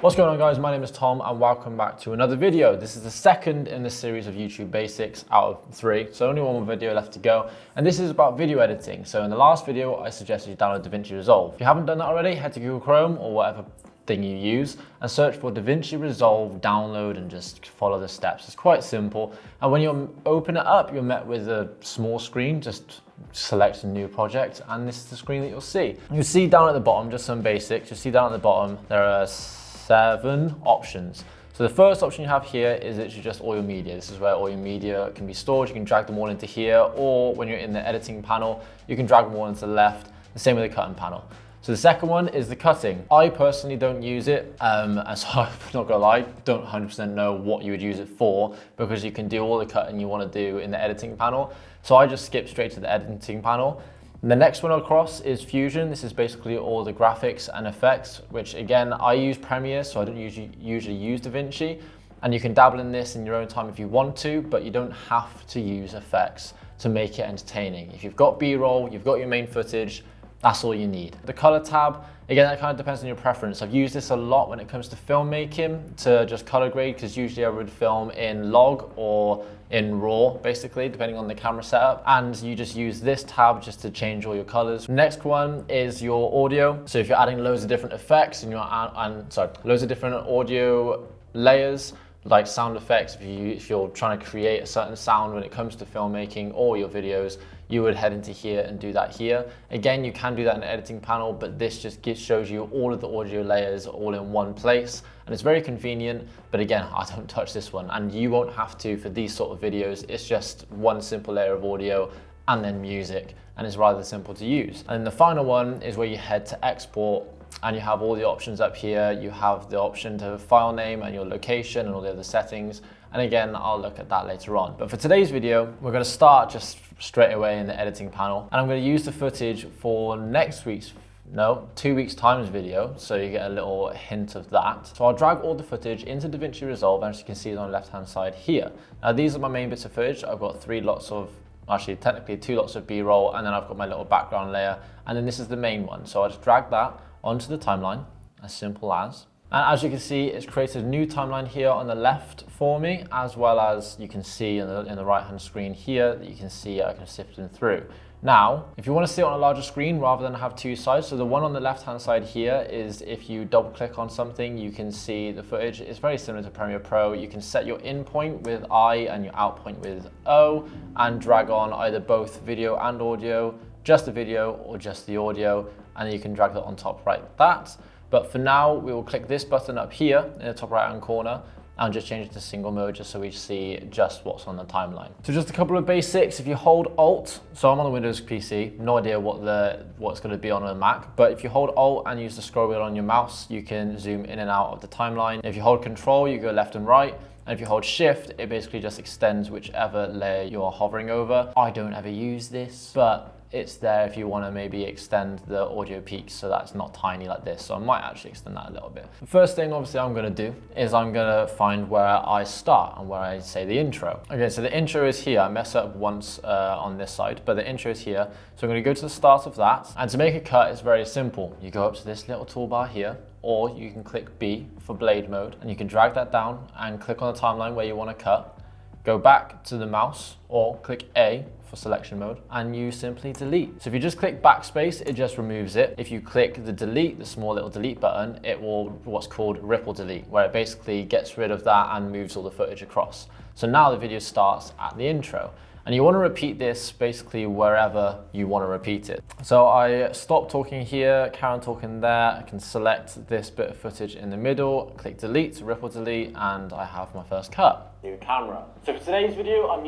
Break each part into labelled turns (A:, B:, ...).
A: What's going on, guys? My name is Tom and welcome back to another video. This is the second in the series of YouTube basics out of 3, so only one more video left to go, and this is about video editing. So in the last video I suggested you download Davinci Resolve. If you haven't done that already, head to Google Chrome or whatever thing you use and search for Davinci Resolve, download, and just follow the steps. It's quite simple, and when you open it up you're met with a small screen. Just select a new project and this is the screen that you'll see. You'll see down at the bottom just some basics. You'll see down at the bottom there are 7 options. So the first option you have here is literally just all your media. This is where all your media can be stored. You can drag them all into here, or when you're in the editing panel, you can drag them all into the left. The same with the cutting panel. So the second one is the cutting. I personally don't use it, and so I'm not gonna lie, don't 100% know what you would use it for, because you can do all the cutting you wanna do in the editing panel. So I just skip straight to the editing panel. And the next one across is Fusion. This is basically all the graphics and effects, which again, I use Premiere, so I don't usually use Davinci. And you can dabble in this in your own time if you want to, but you don't have to use effects to make it entertaining. If you've got B-roll, you've got your main footage, that's all you need. The color tab, again, that kind of depends on your preference. I've used this a lot when it comes to filmmaking to just color grade, because usually I would film in log or in raw, basically, depending on the camera setup. And you just use this tab just to change all your colors. Next one is your audio. So if you're adding loads of different effects and loads of different audio layers, like sound effects, if you're trying to create a certain sound when it comes to filmmaking or your videos, you would head into here and do that here. Again, you can do that in the editing panel, but this just shows you all of the audio layers all in one place. And it's very convenient, but again, I don't touch this one, and you won't have to for these sort of videos. It's just one simple layer of audio and then music, and it's rather simple to use. And the final one is where you head to export, and you have all the options up here. You have the option to file name and your location and all the other settings. And again, I'll look at that later on. But for today's video, we're gonna start just straight away in the editing panel. And I'm gonna use the footage for 2 weeks time's video, so you get a little hint of that. So I'll drag all the footage into Davinci Resolve, and as you can see, it's on the left-hand side here. Now these are my main bits of footage. I've got technically 2 lots of B-roll, and then I've got my little background layer, and then this is the main one. So I'll just drag that onto the timeline, as simple as. And as you can see, it's created a new timeline here on the left for me, as well as you can see in the right-hand screen here that you can see I can sift them through. Now, if you want to see it on a larger screen rather than have 2 sides, so the one on the left-hand side here is if you double-click on something, you can see the footage. It's very similar to Premiere Pro. You can set your in point with I and your out point with O, and drag on either both video and audio, just the video or just the audio, and you can drag that on top right like that. But for now, we will click this button up here in the top right-hand corner and just change it to single mode, just so we see just what's on the timeline. So just a couple of basics. If you hold Alt, so I'm on a Windows PC, no idea what's gonna be on a Mac, but if you hold Alt and use the scroll wheel on your mouse, you can zoom in and out of the timeline. If you hold Control, you go left and right. And if you hold Shift, it basically just extends whichever layer you're hovering over. I don't ever use this, but it's there if you want to maybe extend the audio peaks so that's not tiny like this. So I might actually extend that a little bit. The first thing obviously I'm going to do is I'm going to find where I start and where I say the intro. Okay, so the intro is here. I messed up once on this side, but the intro is here. So I'm going to go to the start of that. And to make a cut, it's very simple. You go up to this little toolbar here, or you can click B for blade mode, and you can drag that down and click on the timeline where you want to cut. Go back to the mouse or click A for selection mode, and you simply delete. So if you just click backspace, it just removes it. If you click the delete, the small little delete button, it will what's called ripple delete, where it basically gets rid of that and moves all the footage across. So now the video starts at the intro. And you want to repeat this basically wherever you want to repeat it. So I stop talking here, carry on talking there. I can select this bit of footage in the middle, click delete, ripple delete, and I have my first cut. New camera. So for today's video,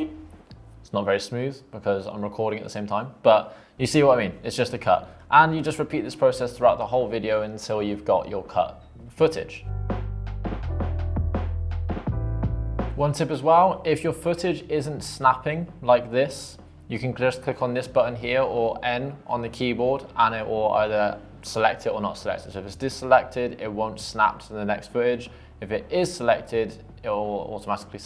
A: it's not very smooth because I'm recording at the same time, but you see what I mean. It's just a cut. And you just repeat this process throughout the whole video until you've got your cut footage. One tip as well, if your footage isn't snapping like this, you can just click on this button here or N on the keyboard, and it will either select it or not select it. So if it's deselected, it won't snap to the next footage. If it is selected, it will automatically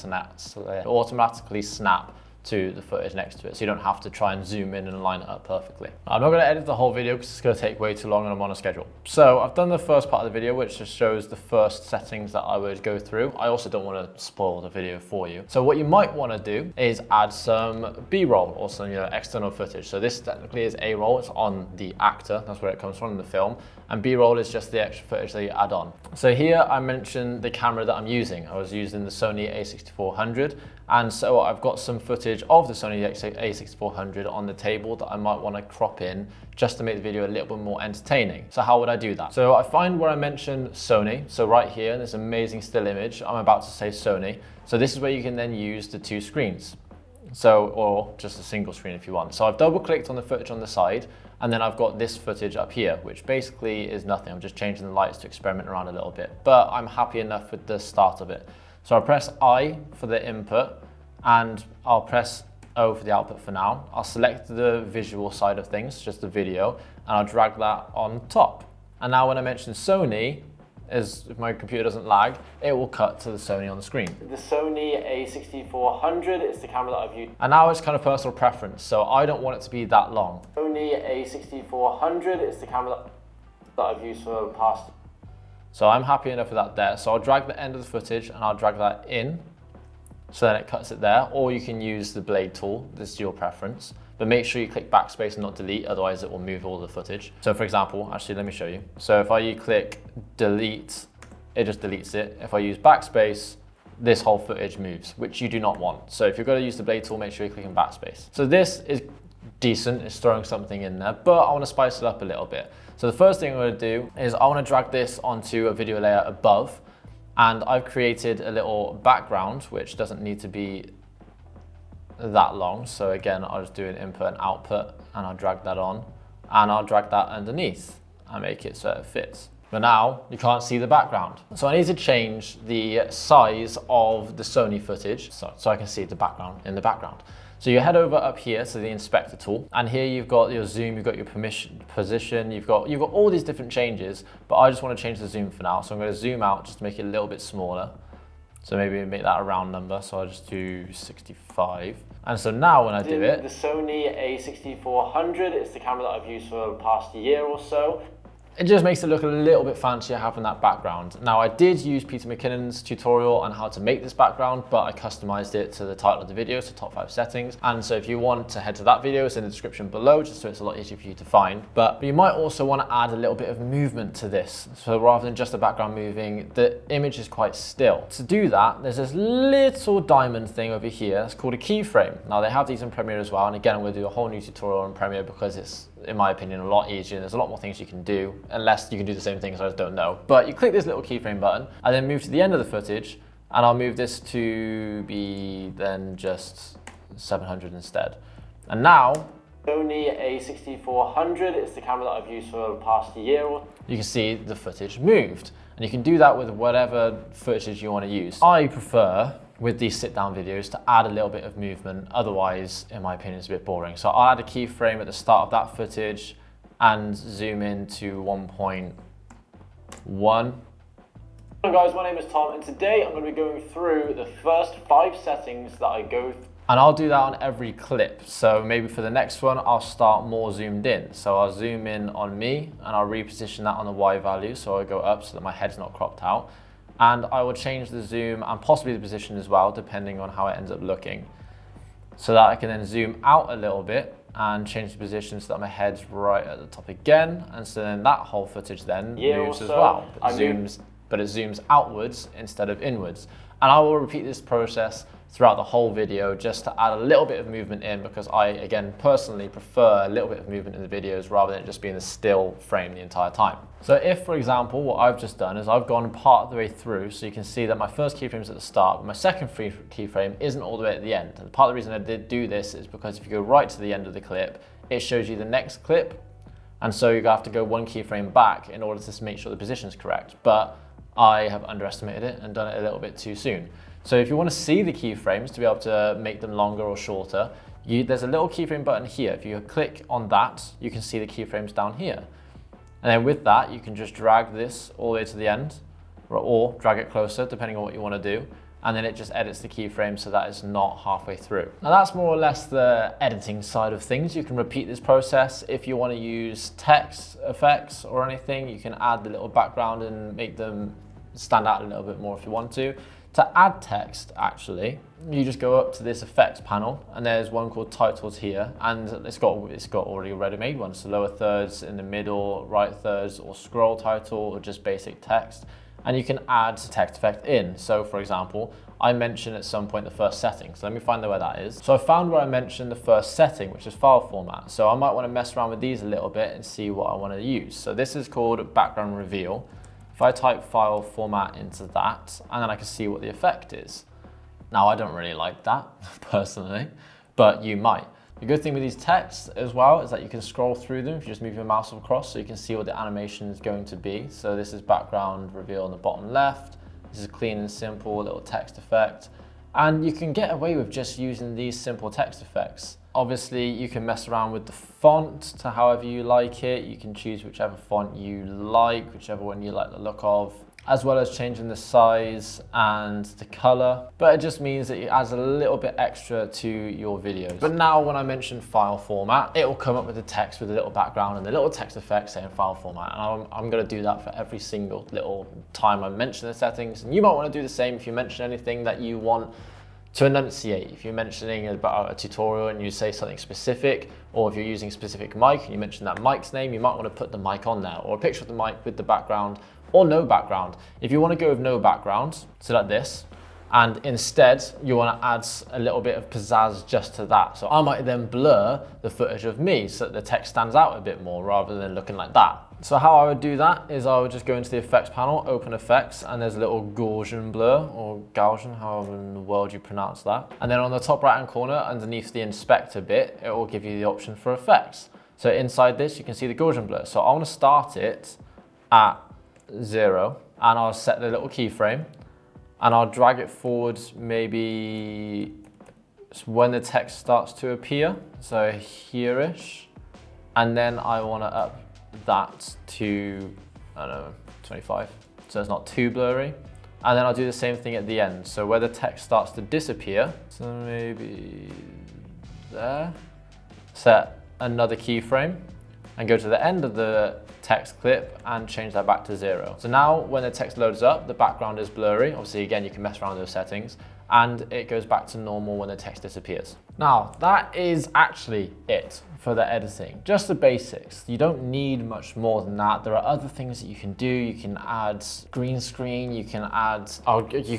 A: snap to the footage next to it, so you don't have to try and zoom in and line it up perfectly. I'm not going to edit the whole video because it's going to take way too long and I'm on a schedule. So I've done the first part of the video, which just shows the first settings that I would go through. I also don't want to spoil the video for you. So what you might want to do is add some B-roll or some external footage. So this technically is A-roll, it's on the actor, that's where it comes from in the film, and B-roll is just the extra footage that you add on. So here I mentioned the camera that I'm using. I was using the Sony a6400, and so I've got some footage of the Sony a6400 on the table that I might want to crop in just to make the video a little bit more entertaining. So how would I do that? So I find where I mentioned Sony, so right here in this amazing still image, I'm about to say Sony. So this is where you can then use the two screens. So, or just a single screen if you want. So I've double clicked on the footage on the side, and then I've got this footage up here, which basically is nothing. I'm just changing the lights to experiment around a little bit, but I'm happy enough with the start of it. So I'll press I for the input, and I'll press O for the output for now. I'll select the visual side of things, just the video, and I'll drag that on top. And now when I mention Sony, if my computer doesn't lag, it will cut to the Sony on the screen. The Sony a6400 is the camera that I've used. And now it's kind of personal preference, so I don't want it to be that long. Sony a6400 is the camera that I've used for the past. So I'm happy enough with that there. So I'll drag the end of the footage and I'll drag that in, so then it cuts it there, or you can use the blade tool, this is your preference. But make sure you click backspace and not delete, otherwise it will move all the footage. So for example, actually let me show you. So if I click delete, it just deletes it. If I use backspace, this whole footage moves, which you do not want. So if you're going to use the blade tool, make sure you're clicking backspace. So this is decent, it's throwing something in there, but I want to spice it up a little bit. So the first thing I'm going to do is I want to drag this onto a video layer above, and I've created a little background, which doesn't need to be that long. So again, I'll just do an input and output, and I'll drag that on, and I'll drag that underneath and make it so it fits. But now you can't see the background. So I need to change the size of the Sony footage so I can see the background in the background. So you head over up here to the inspector tool, and here you've got your zoom, you've got your position, you've got all these different changes, but I just want to change the zoom for now. So I'm going to zoom out just to make it a little bit smaller. So maybe make that a round number, so I'll just do 65. And so now when I do it, the Sony a6400 is the camera that I've used for the past year or so. It just makes it look a little bit fancier having that background. Now I did use Peter McKinnon's tutorial on how to make this background, but I customized it to the title of the video, so top 5 settings. And so if you want to head to that video, it's in the description below, just so it's a lot easier for you to find. But you might also want to add a little bit of movement to this. So rather than just the background moving, the image is quite still. To do that, there's this little diamond thing over here. It's called a keyframe. Now they have these in Premiere as well. And again, I'm going to do a whole new tutorial on Premiere because it's, in my opinion, a lot easier. There's a lot more things you can do, unless you can do the same things, I just don't know. But you click this little keyframe button and then move to the end of the footage, and I'll move this to be then just 700 instead. And now, Sony a6400 is the camera that I've used for the past year. You can see the footage moved, and you can do that with whatever footage you want to use. I prefer, with these sit-down videos, to add a little bit of movement. Otherwise, in my opinion, it's a bit boring. So I'll add a keyframe at the start of that footage and zoom in to 1.1. Hello guys, my name is Tom, and today I'm going to be going through the first 5 settings that I go through. And I'll do that on every clip. So maybe for the next one, I'll start more zoomed in. So I'll zoom in on me, and I'll reposition that on the Y value. So I go up so that my head's not cropped out. And I will change the zoom and possibly the position as well, depending on how it ends up looking. So that I can then zoom out a little bit and change the position so that my head's right at the top again. And so then that whole footage then moves as well. But it zooms outwards instead of inwards. And I will repeat this process throughout the whole video just to add a little bit of movement in, because I, again, personally prefer a little bit of movement in the videos rather than it just being a still frame the entire time. So if, for example, what I've just done is I've gone part of the way through, so you can see that my first keyframe is at the start, but my second keyframe isn't all the way at the end. And part of the reason I did do this is because if you go right to the end of the clip, it shows you the next clip. And so you have to go 1 keyframe back in order to make sure the position is correct. But I have underestimated it and done it a little bit too soon. So if you want to see the keyframes to be able to make them longer or shorter, there's a little keyframe button here. If you click on that, you can see the keyframes down here. And then with that, you can just drag this all the way to the end, or drag it closer, depending on what you want to do. and then it just edits the keyframe so that it's not halfway through. Now that's more or less the editing side of things. You can repeat this process. If you want to use text effects or anything, you can add the little background and make them stand out a little bit more if you want to. To add text, actually, you just go up to this effects panel, and there's one called titles here, and it's got already a ready-made one. So lower thirds, in the middle, right thirds, or scroll title, or just basic text. And you can add text effect in. So for example, I mentioned at some point the first setting. So let me find out where that is. So I found where I mentioned the first setting, which is file format. So I might want to mess around with these a little bit and see what I want to use. So this is called background reveal. If I type file format into that, and then I can see what the effect is. Now, I don't really like that personally, but you might. The good thing with these texts as well is that you can scroll through them if you just move your mouse across, so you can see what the animation is going to be. So this is background reveal on the bottom left. This is clean and simple, little text effect. And you can get away with just using these simple text effects. Obviously, you can mess around with the font to however you like it. You can choose whichever font you like, whichever one you like the look of, as well as changing the size and the color. But it just means that it adds a little bit extra to your videos. But now when I mention file format, it will come up with the text with a little background and the little text effect saying file format. And I'm gonna do that for every single little time I mention the settings. And you might wanna do the same if you mention anything that you want to enunciate. If you're mentioning about a tutorial and you say something specific, or if you're using a specific mic and you mention that mic's name, you might want to put the mic on there, or a picture of the mic with the background, or no background. If you want to go with no background, so like this, and instead you want to add a little bit of pizzazz just to that. So I might then blur the footage of me so that the text stands out a bit more rather than looking like that. So how I would do that is I would just go into the effects panel, open effects, and there's a little Gaussian blur, or Gaussian, however in the world you pronounce that. And then on the top right hand corner, underneath the inspector bit, it will give you the option for effects. So inside this, you can see the Gaussian blur. So I want to start it at 0, and I'll set the little keyframe, and I'll drag it forward maybe when the text starts to appear, so here-ish, and then I want to up that to, I don't know, 25, so it's not too blurry. And then I'll do the same thing at the end, so where the text starts to disappear, so maybe there, set another keyframe and go to the end of the text clip and change that back to 0. So now when the text loads up, the background is blurry. Obviously, again, you can mess around with those settings, and it goes back to normal when the text disappears. Now, that is actually it for the editing, just the basics. You don't need much more than that. There are other things that you can do. You can add green screen, you can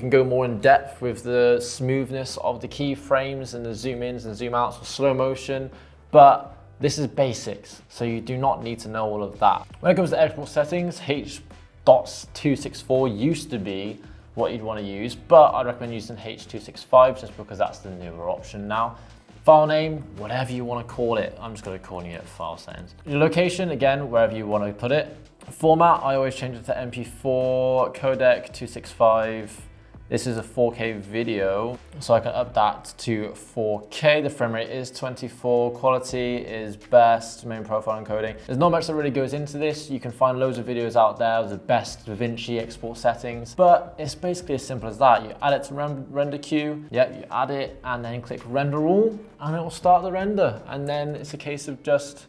A: go more in depth with the smoothness of the keyframes and the zoom ins and zoom outs or slow motion, but this is basics, so you do not need to know all of that. When it comes to export settings, H.264 used to be what you'd want to use, but I'd recommend using H.265 just because that's the newer option now. File name, whatever you want to call it. I'm just going to call it file settings. Your location, again, wherever you want to put it. Format, I always change it to MP4, codec 265. This is a 4K video, so I can up that to 4K. The frame rate is 24, quality is best, main profile encoding. There's not much that really goes into this. You can find loads of videos out there of the best Davinci export settings, but it's basically as simple as that. You add it to render queue, yep, you add it, and then click render all, and it will start the render. And then it's a case of just,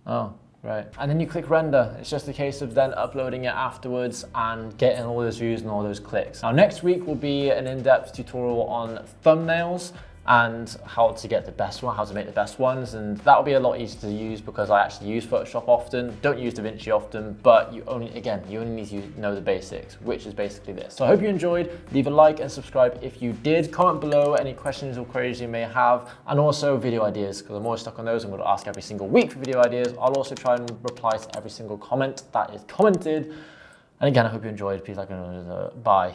A: right. And then you click render. It's just a case of then uploading it afterwards and getting all those views and all those clicks. Now next week will be an in-depth tutorial on thumbnails and how to get the best one, how to make the best ones. And that'll be a lot easier to use because I actually use Photoshop often, don't use Davinci often, but you only need to know the basics, which is basically this. So I hope you enjoyed. Leave a like and subscribe if you did. Comment below any questions or queries you may have, and also video ideas, because I'm always stuck on those. I'm going to ask every single week for video ideas. I'll also try and reply to every single comment that is commented. And again, I hope you enjoyed. Please like and bye.